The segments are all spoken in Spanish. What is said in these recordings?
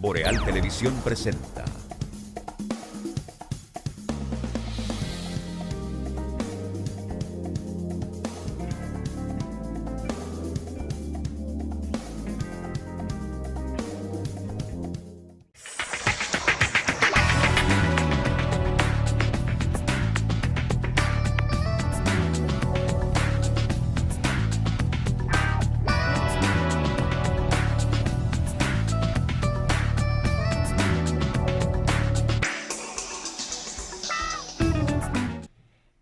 Boreal Televisión presenta.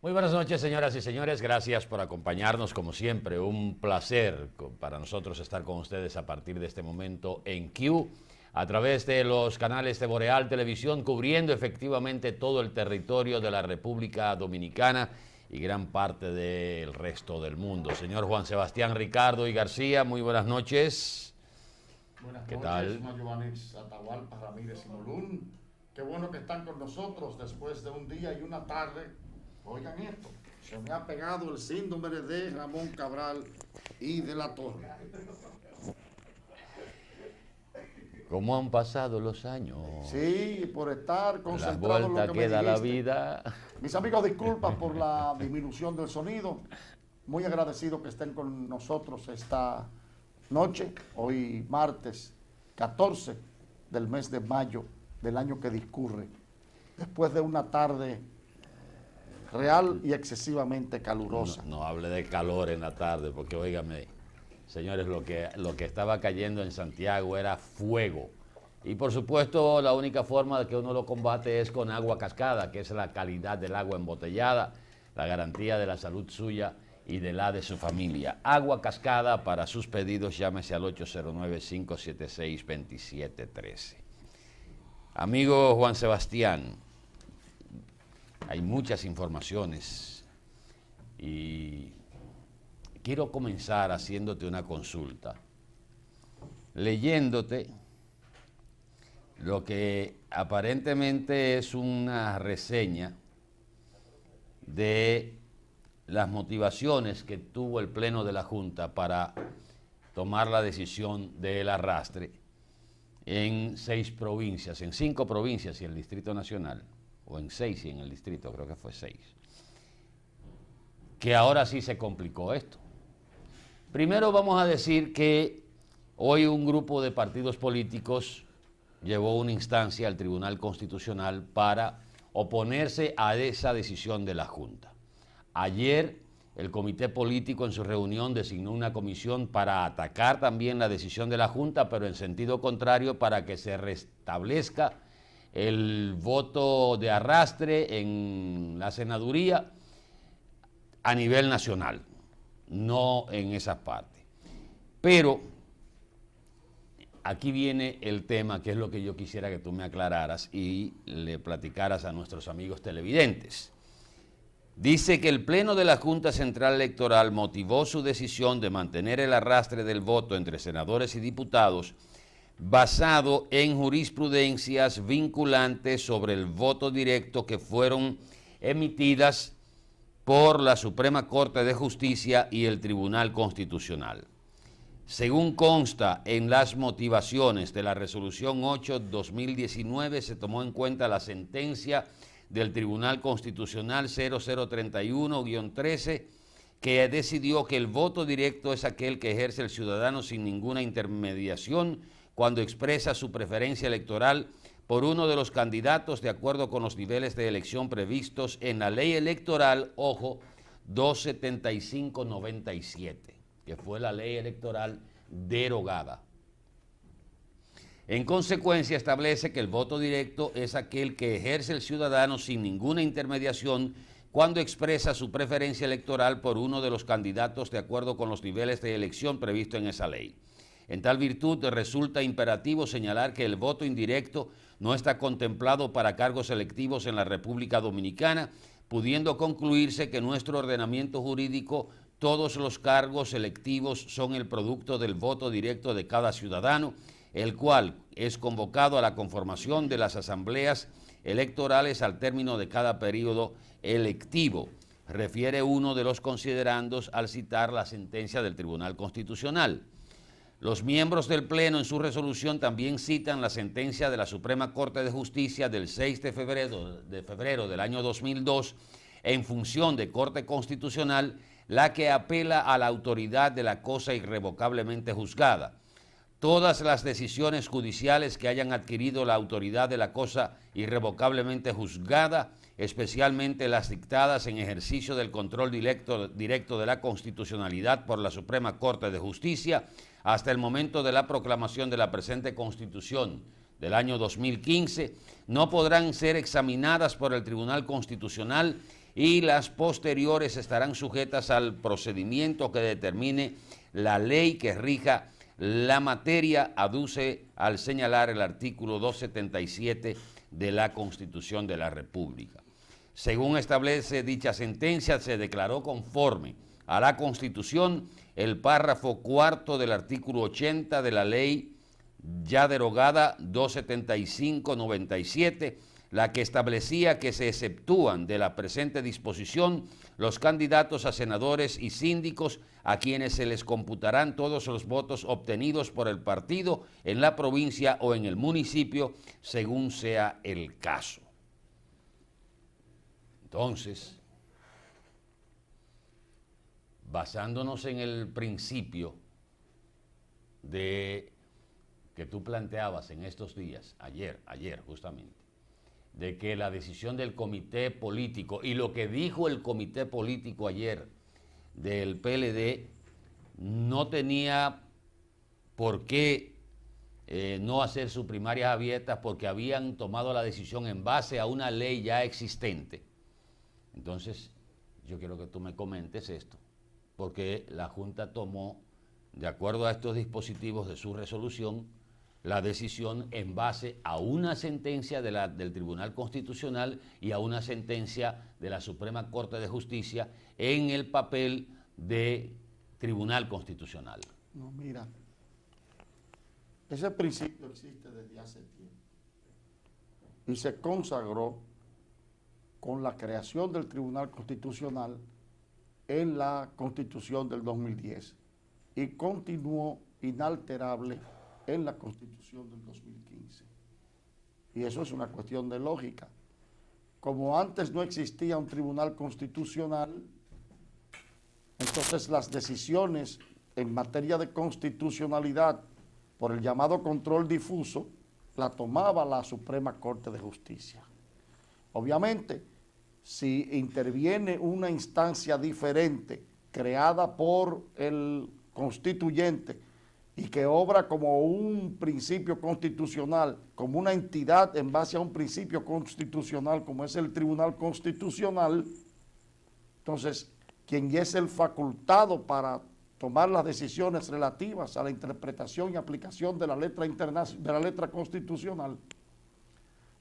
Muy buenas noches, señoras y señores. Gracias por acompañarnos, como siempre. Un placer para nosotros estar con ustedes a partir de este momento en Q, a través de los canales de Boreal Televisión, cubriendo efectivamente todo el territorio de la República Dominicana y gran parte del resto del mundo. Señor Juan Sebastián Ricardo y García, muy buenas noches. Buenas ¿Qué noches, tal? Mayovanix Atahualpa Ramírez y Molún. Qué bueno que están con nosotros después de un día y una tarde. Oigan esto, se me ha pegado el síndrome de Ramón Cabral y de la Torre. ¿Cómo han pasado los años? Sí, por estar La concentrado en lo vuelta que que me da la dijiste. vida. Mis amigos, disculpas por la disminución del sonido. Muy agradecido que estén con nosotros esta noche, hoy martes 14 del mes de mayo del año que discurre, después de una tarde real y excesivamente calurosa. No hable de calor en la tarde, porque óigame, señores, lo que estaba cayendo en Santiago era fuego. Y por supuesto, la única forma de que uno lo combate es con agua cascada, que es la calidad del agua embotellada, la garantía de la salud suya y de la de su familia. Agua cascada, para sus pedidos, llámese al 809-576-2713. Amigo Juan Sebastián, hay muchas informaciones y quiero comenzar haciéndote una consulta, leyéndote lo que aparentemente es una reseña de las motivaciones que tuvo el Pleno de la Junta para tomar la decisión del arrastre en 6 provincias, en 5 provincias y el Distrito Nacional, o en 6 y en el distrito, creo que fue 6, que ahora sí se complicó esto. Primero vamos a decir que hoy un grupo de partidos políticos llevó una instancia al Tribunal Constitucional para oponerse a esa decisión de la Junta. Ayer el comité político en su reunión designó una comisión para atacar también la decisión de la Junta, pero en sentido contrario, para que se restablezca el voto de arrastre en la senaduría a nivel nacional, no en esas partes. Pero aquí viene el tema, que es lo que yo quisiera que tú me aclararas y le platicaras a nuestros amigos televidentes. Dice que el Pleno de la Junta Central Electoral motivó su decisión de mantener el arrastre del voto entre senadores y diputados basado en jurisprudencias vinculantes sobre el voto directo que fueron emitidas por la Suprema Corte de Justicia y el Tribunal Constitucional. Según consta en las motivaciones de la Resolución 8/2019, se tomó en cuenta la sentencia del Tribunal Constitucional 0031-13, que decidió que el voto directo es aquel que ejerce el ciudadano sin ninguna intermediación cuando expresa su preferencia electoral por uno de los candidatos de acuerdo con los niveles de elección previstos en la ley electoral, ojo, 275/97, que fue la ley electoral derogada. En consecuencia, establece que el voto directo es aquel que ejerce el ciudadano sin ninguna intermediación cuando expresa su preferencia electoral por uno de los candidatos de acuerdo con los niveles de elección previstos en esa ley. En tal virtud, resulta imperativo señalar que el voto indirecto no está contemplado para cargos electivos en la República Dominicana, pudiendo concluirse que en nuestro ordenamiento jurídico todos los cargos electivos son el producto del voto directo de cada ciudadano, el cual es convocado a la conformación de las asambleas electorales al término de cada periodo electivo, refiere uno de los considerandos al citar la sentencia del Tribunal Constitucional. Los miembros del Pleno en su resolución también citan la sentencia de la Suprema Corte de Justicia del 6 de febrero del año 2002 en función de Corte Constitucional, la que apela a la autoridad de la cosa irrevocablemente juzgada. Todas las decisiones judiciales que hayan adquirido la autoridad de la cosa irrevocablemente juzgada, especialmente las dictadas en ejercicio del control directo de la constitucionalidad por la Suprema Corte de Justicia, hasta el momento de la proclamación de la presente Constitución del año 2015, no podrán ser examinadas por el Tribunal Constitucional y las posteriores estarán sujetas al procedimiento que determine la ley que rija la materia, aduce al señalar el artículo 277 de la Constitución de la República. Según establece dicha sentencia, se declaró conforme a la Constitución el párrafo cuarto del artículo 80 de la ley ya derogada 275/97, la que establecía que se exceptúan de la presente disposición los candidatos a senadores y síndicos a quienes se les computarán todos los votos obtenidos por el partido en la provincia o en el municipio, según sea el caso. Entonces, basándonos en el principio de que tú planteabas en estos días, ayer justamente, de que la decisión del comité político y lo que dijo el comité político ayer del PLD no tenía por qué no hacer sus primarias abiertas porque habían tomado la decisión en base a una ley ya existente. Entonces, yo quiero que tú me comentes esto, porque la Junta tomó, de acuerdo a estos dispositivos de su resolución, la decisión en base a una sentencia del Tribunal Constitucional y a una sentencia de la Suprema Corte de Justicia en el papel de Tribunal Constitucional. No, mira, ese principio existe desde hace tiempo y se consagró con la creación del Tribunal Constitucional en la Constitución del 2010 y continuó inalterable en la Constitución del 2015. Y eso es una cuestión de lógica. Como antes no existía un Tribunal Constitucional, entonces las decisiones en materia de constitucionalidad por el llamado control difuso la tomaba la Suprema Corte de Justicia. Obviamente, si interviene una instancia diferente creada por el constituyente y que obra como un principio constitucional, como una entidad en base a un principio constitucional como es el Tribunal Constitucional, entonces quien es el facultado para tomar las decisiones relativas a la interpretación y aplicación de la letra constitucional.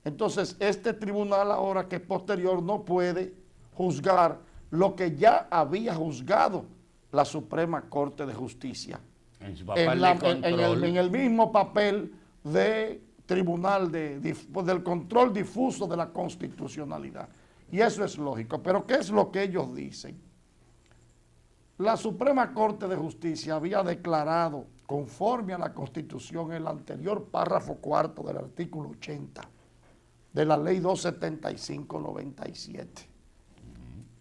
Entonces, este tribunal ahora que es posterior no puede juzgar lo que ya había juzgado la Suprema Corte de Justicia. En su papel de control. En el mismo papel de tribunal del control difuso de la constitucionalidad. Y eso es lógico. Pero ¿qué es lo que ellos dicen? La Suprema Corte de Justicia había declarado, conforme a la Constitución, el anterior párrafo cuarto del artículo 80 de la ley 275/97,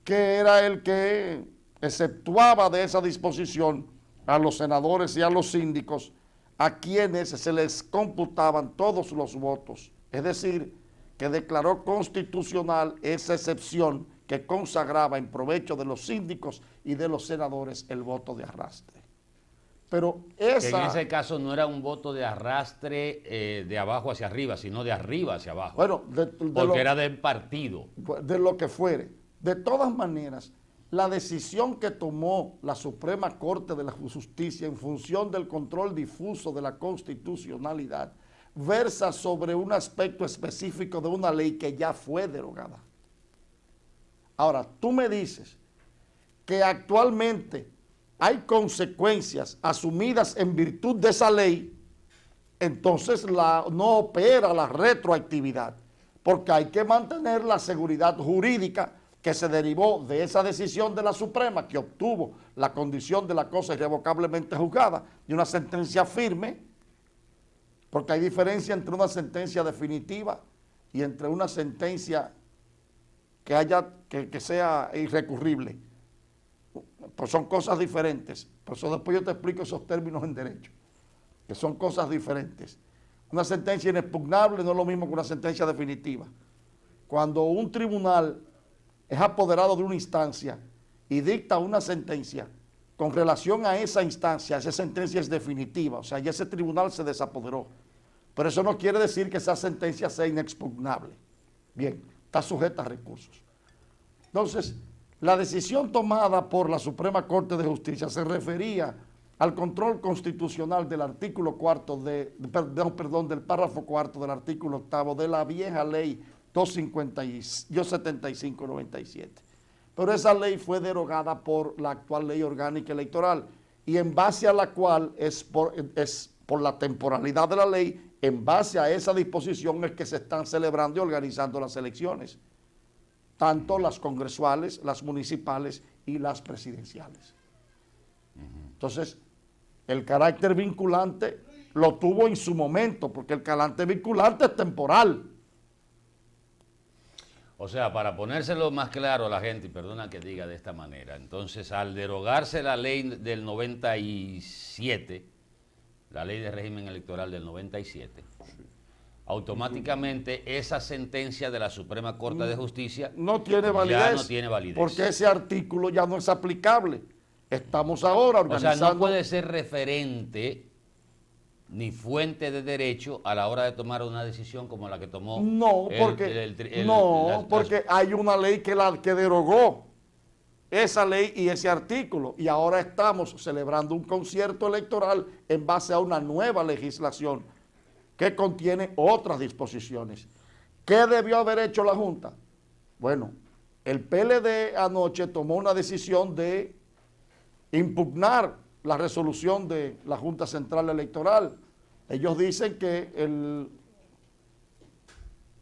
que era el que exceptuaba de esa disposición a los senadores y a los síndicos, a quienes se les computaban todos los votos. Es decir, que declaró constitucional esa excepción que consagraba en provecho de los síndicos y de los senadores el voto de arrastre. Pero esa... Que en ese caso no era un voto de arrastre de abajo hacia arriba, sino de arriba hacia abajo. Bueno, porque era del partido. De lo que fuere. De todas maneras, la decisión que tomó la Suprema Corte de la Justicia en función del control difuso de la constitucionalidad versa sobre un aspecto específico de una ley que ya fue derogada. Ahora, tú me dices que actualmente hay consecuencias asumidas en virtud de esa ley, entonces no opera la retroactividad, porque hay que mantener la seguridad jurídica que se derivó de esa decisión de la Suprema, que obtuvo la condición de la cosa irrevocablemente juzgada, de una sentencia firme, porque hay diferencia entre una sentencia definitiva y entre una sentencia que sea irrecurrible. Pues son cosas diferentes. Por eso después yo te explico esos términos en derecho, que son cosas diferentes. Una sentencia inexpugnable no es lo mismo que una sentencia definitiva. Cuando un tribunal es apoderado de una instancia y dicta una sentencia, con relación a esa instancia, esa sentencia es definitiva, o sea, ya ese tribunal se desapoderó. Pero eso no quiere decir que esa sentencia sea inexpugnable. Bien, está sujeta a recursos. Entonces, la decisión tomada por la Suprema Corte de Justicia se refería al control constitucional del artículo cuarto del párrafo cuarto del artículo octavo de la vieja ley 275/97. Pero esa ley fue derogada por la actual ley orgánica electoral y en base a la cual es por la temporalidad de la ley, en base a esa disposición es que se están celebrando y organizando las elecciones, tanto las congresuales, las municipales y las presidenciales. Entonces, el carácter vinculante lo tuvo en su momento, porque el carácter vinculante es temporal. O sea, para ponérselo más claro a la gente, y perdona que diga de esta manera, entonces al derogarse la ley del 97, la ley de régimen electoral del 97, automáticamente esa sentencia de la Suprema Corte de Justicia no tiene validez, ya no tiene validez. Porque ese artículo ya no es aplicable. Estamos ahora organizando... O sea, no puede ser referente ni fuente de derecho a la hora de tomar una decisión como la que tomó. No, porque hay una ley que derogó esa ley y ese artículo, y ahora estamos celebrando un concierto electoral en base a una nueva legislación que contiene otras disposiciones. ¿Qué debió haber hecho la Junta? Bueno, el PLD anoche tomó una decisión de impugnar la resolución de la Junta Central Electoral. Ellos dicen que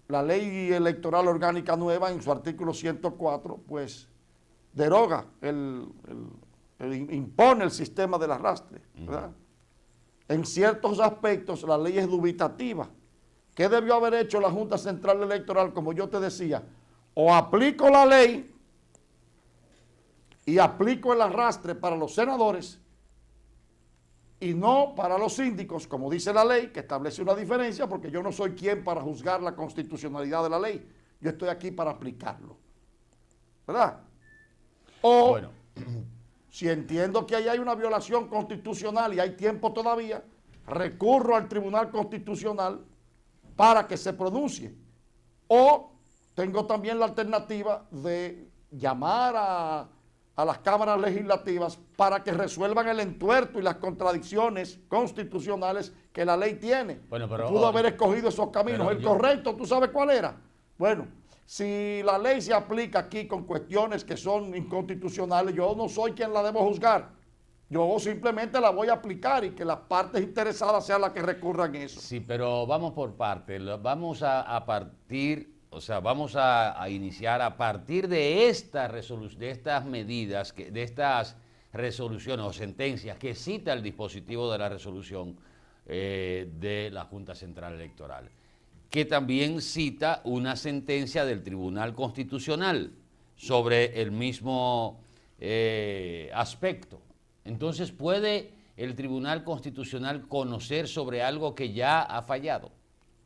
la ley electoral orgánica nueva en su artículo 104 pues deroga, impone el sistema del arrastre, ¿verdad? En ciertos aspectos la ley es dubitativa. ¿Qué debió haber hecho la Junta Central Electoral? Como yo te decía, o aplico la ley y aplico el arrastre para los senadores y no para los síndicos, como dice la ley, que establece una diferencia, porque yo no soy quien para juzgar la constitucionalidad de la ley. Yo estoy aquí para aplicarlo. ¿Verdad? O, bueno, si entiendo que ahí hay una violación constitucional y hay tiempo todavía, recurro al Tribunal Constitucional para que se pronuncie. O tengo también la alternativa de llamar a las cámaras legislativas para que resuelvan el entuerto y las contradicciones constitucionales que la ley tiene. Bueno, pero, pudo haber escogido esos caminos. El correcto, ¿tú sabes cuál era? Bueno, si la ley se aplica aquí con cuestiones que son inconstitucionales, yo no soy quien la debo juzgar. Yo simplemente la voy a aplicar y que las partes interesadas sean las que recurran a eso. Sí, pero vamos por partes. Vamos a partir... O sea, vamos a iniciar a partir de estas medidas, de estas resoluciones o sentencias que cita el dispositivo de la resolución de la Junta Central Electoral, que también cita una sentencia del Tribunal Constitucional sobre el mismo aspecto. Entonces, ¿puede el Tribunal Constitucional conocer sobre algo que ya ha fallado?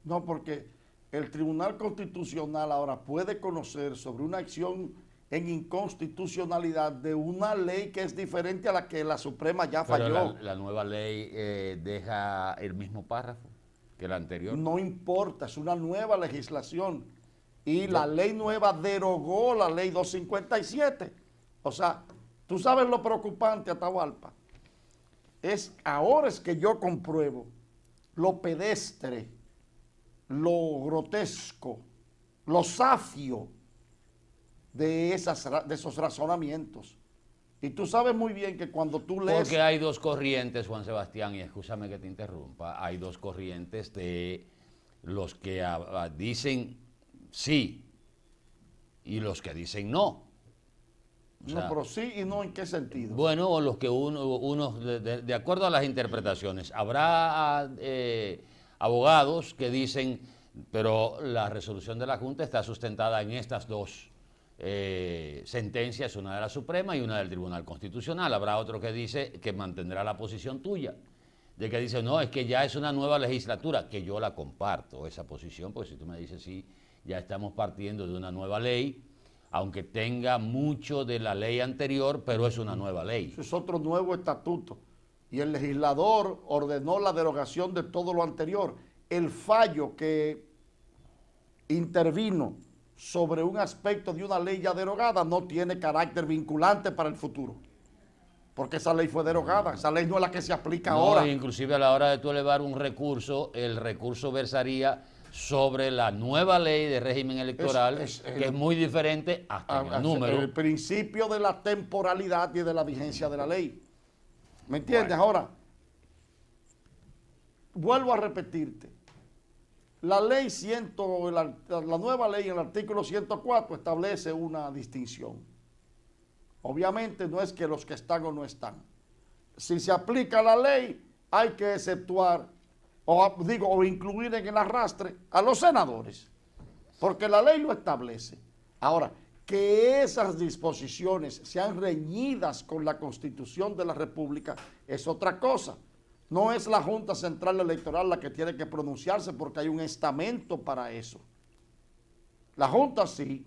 No, porque el Tribunal Constitucional ahora puede conocer sobre una acción en inconstitucionalidad de una ley que es diferente a la que la Suprema ya falló. Pero la nueva ley deja el mismo párrafo que la anterior. No importa, es una nueva legislación. Y la ley nueva derogó la ley 257. O sea, tú sabes lo preocupante, Atahualpa. Ahora es que yo compruebo lo pedestre, lo grotesco, lo zafio de esos razonamientos. Y tú sabes muy bien que cuando tú lees... Porque hay dos corrientes, Juan Sebastián, y escúchame que te interrumpa, hay dos corrientes de los que dicen sí y los que dicen no. O sea, no, pero sí y no, ¿en qué sentido? bueno, o los que de acuerdo a las interpretaciones, habrá abogados que dicen, pero la resolución de la Junta está sustentada en estas dos sentencias, una de la Suprema y una del Tribunal Constitucional. Habrá otro que dice que mantendrá la posición tuya, de que dice, no, es que ya es una nueva legislatura, que yo la comparto, esa posición, porque si tú me dices, sí, ya estamos partiendo de una nueva ley, aunque tenga mucho de la ley anterior, pero es una nueva ley. Eso es otro nuevo estatuto. Y el legislador ordenó la derogación de todo lo anterior. El fallo que intervino sobre un aspecto de una ley ya derogada no tiene carácter vinculante para el futuro. Porque esa ley fue derogada, esa ley no es la que se aplica ahora. Inclusive a la hora de tú elevar un recurso, el recurso versaría sobre la nueva ley de régimen electoral, que es muy diferente hasta en el número. El principio de la temporalidad y de la vigencia de la ley. ¿Me entiendes? Bueno. Ahora, vuelvo a repetirte. La ley la nueva ley en el artículo 104 establece una distinción. Obviamente no es que los que están o no están. Si se aplica la ley, hay que exceptuar o incluir en el arrastre a los senadores, porque la ley lo establece. Ahora, que esas disposiciones sean reñidas con la Constitución de la República es otra cosa. No es la Junta Central Electoral la que tiene que pronunciarse porque hay un estamento para eso. La Junta sí,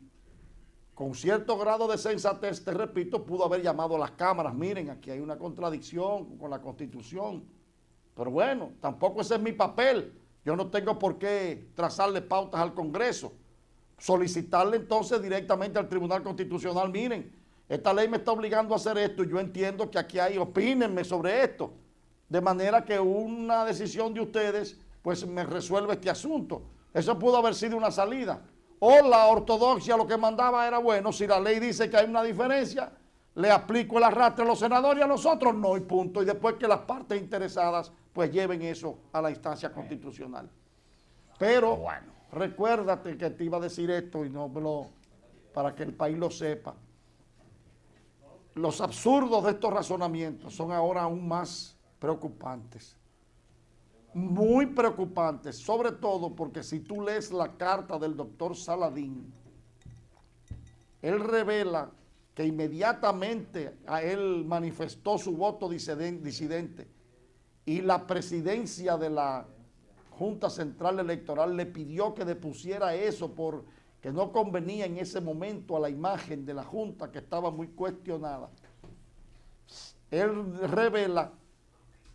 con cierto grado de sensatez, te repito, pudo haber llamado a las cámaras, miren, aquí hay una contradicción con la Constitución. Pero bueno, tampoco ese es mi papel. Yo no tengo por qué trazarle pautas al Congreso. Solicitarle entonces directamente al Tribunal Constitucional, miren, esta ley me está obligando a hacer esto y yo entiendo que aquí hay, opínenme sobre esto. De manera que una decisión de ustedes pues me resuelve este asunto. Eso pudo haber sido una salida. O la ortodoxia lo que mandaba era, bueno, si la ley dice que hay una diferencia, le aplico el arrastre a los senadores y a los otros no, y punto. Y después que las partes interesadas pues lleven eso a la instancia constitucional. Pero bueno, recuérdate que te iba a decir esto y no para que el país lo sepa. Los absurdos de estos razonamientos son ahora aún más preocupantes. Muy preocupantes, sobre todo porque si tú lees la carta del doctor Saladín, él revela que inmediatamente a él manifestó su voto disidente y la presidencia de la Junta Central Electoral le pidió que depusiera eso porque no convenía en ese momento a la imagen de la Junta que estaba muy cuestionada. Él revela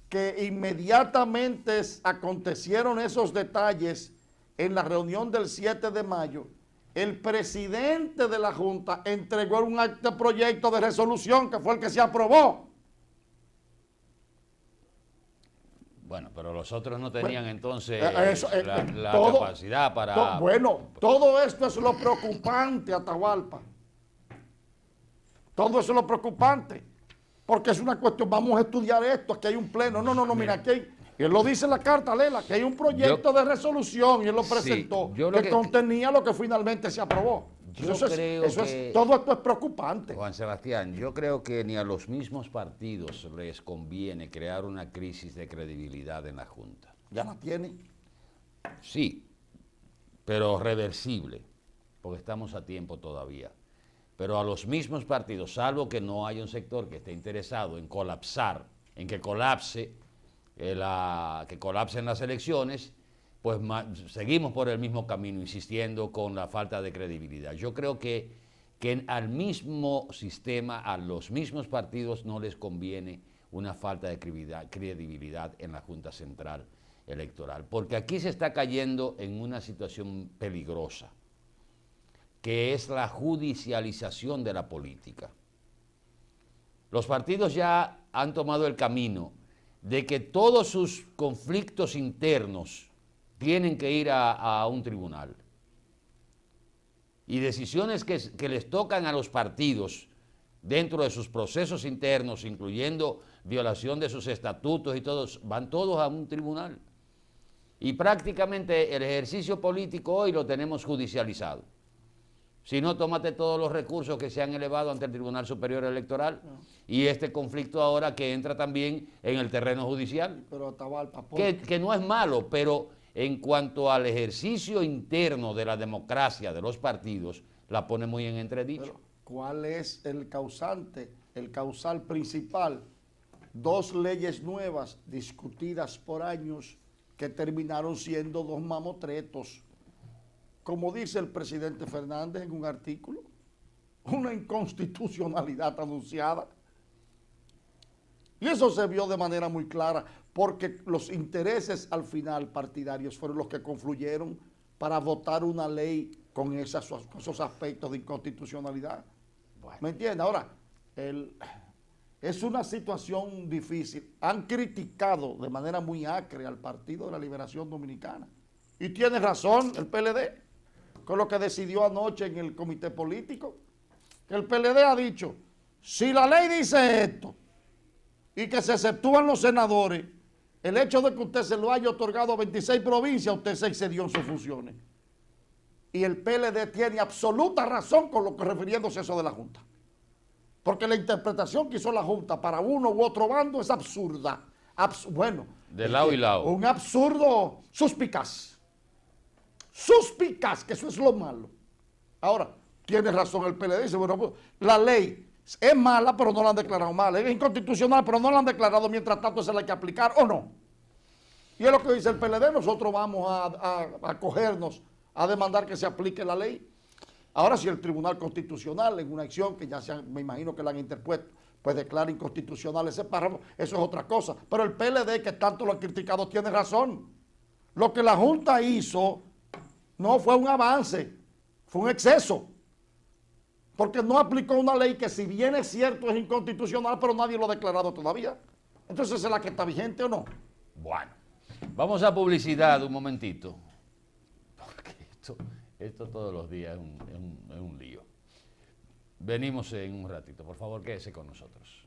que inmediatamente acontecieron esos detalles en la reunión del 7 de mayo, el presidente de la Junta entregó un proyecto de resolución que fue el que se aprobó. Bueno, pero los otros no tenían entonces la todo, capacidad para... Bueno, todo esto es lo preocupante, Atahualpa. Todo eso es lo preocupante. Porque es una cuestión, vamos a estudiar esto, aquí hay un pleno. No, mira, aquí hay, él lo dice en la carta, Lela, que hay un proyecto de resolución y él lo presentó, sí, que contenía lo que finalmente se aprobó. Todo esto es preocupante. Juan Sebastián, yo creo que ni a los mismos partidos les conviene crear una crisis de credibilidad en la Junta. ¿Ya la tienen? Sí, pero reversible, porque estamos a tiempo todavía. Pero a los mismos partidos, salvo que no haya un sector que esté interesado en colapsar, en que colapsen las elecciones, pues seguimos por el mismo camino, insistiendo con la falta de credibilidad. Yo creo que al mismo sistema, a los mismos partidos no les conviene una falta de credibilidad en la Junta Central Electoral, porque aquí se está cayendo en una situación peligrosa, que es la judicialización de la política. Los partidos ya han tomado el camino de que todos sus conflictos internos tienen que ir a un tribunal. Y decisiones que les tocan a los partidos dentro de sus procesos internos, incluyendo violación de sus estatutos y todos, van todos a un tribunal. Y prácticamente el ejercicio político hoy lo tenemos judicializado. Si no, tómate todos los recursos que se han elevado ante el Tribunal Superior Electoral y este conflicto ahora que entra también en el terreno judicial. Pero Atahualpa, Que no es malo, pero en cuanto al ejercicio interno de la democracia de los partidos, la pone muy en entredicho. pero ¿cuál es el causante? El causal principal. 2 leyes nuevas discutidas por años que terminaron siendo 2 mamotretos. Como dice el presidente Fernández en un artículo, una inconstitucionalidad anunciada. Y eso se vio de manera muy clara, porque los intereses al final partidarios fueron los que confluyeron para votar una ley con esos aspectos de inconstitucionalidad. Bueno. ¿Me entiende? Ahora, es una situación difícil. Han criticado de manera muy acre al Partido de la Liberación Dominicana. Y tiene razón el PLD, con lo que decidió anoche en el comité político, que el PLD ha dicho, si la ley dice esto y que se exceptúan los senadores, el hecho de que usted se lo haya otorgado a 26 provincias, usted se excedió en sus funciones. Y el PLD tiene absoluta razón con lo que refiriéndose a eso de la Junta. Porque la interpretación que hizo la Junta para uno u otro bando es absurda. Bueno. De lado y lado. Un absurdo suspicaz. Suspicaz, que eso es lo malo. Ahora, tiene razón el PLD, dice, bueno, pues, la ley es mala, pero no la han declarado mala. Es inconstitucional, pero no la han declarado, mientras tanto se la hay que aplicar, ¿o no? Y es lo que dice el PLD, nosotros vamos a acogernos a demandar que se aplique la ley. Ahora, si el Tribunal Constitucional, en una acción que ya me imagino que la han interpuesto, pues declara inconstitucional ese párrafo, eso es otra cosa. Pero el PLD, que tanto lo ha criticado, tiene razón. Lo que la Junta hizo no fue un avance, fue un exceso. Porque no aplicó una ley que, si bien es cierto, es inconstitucional, pero nadie lo ha declarado todavía. Entonces, ¿es la que está vigente o no? Bueno, vamos a publicidad un momentito. Porque esto todos los días es un lío. Venimos en un ratito. Por favor, quédese con nosotros.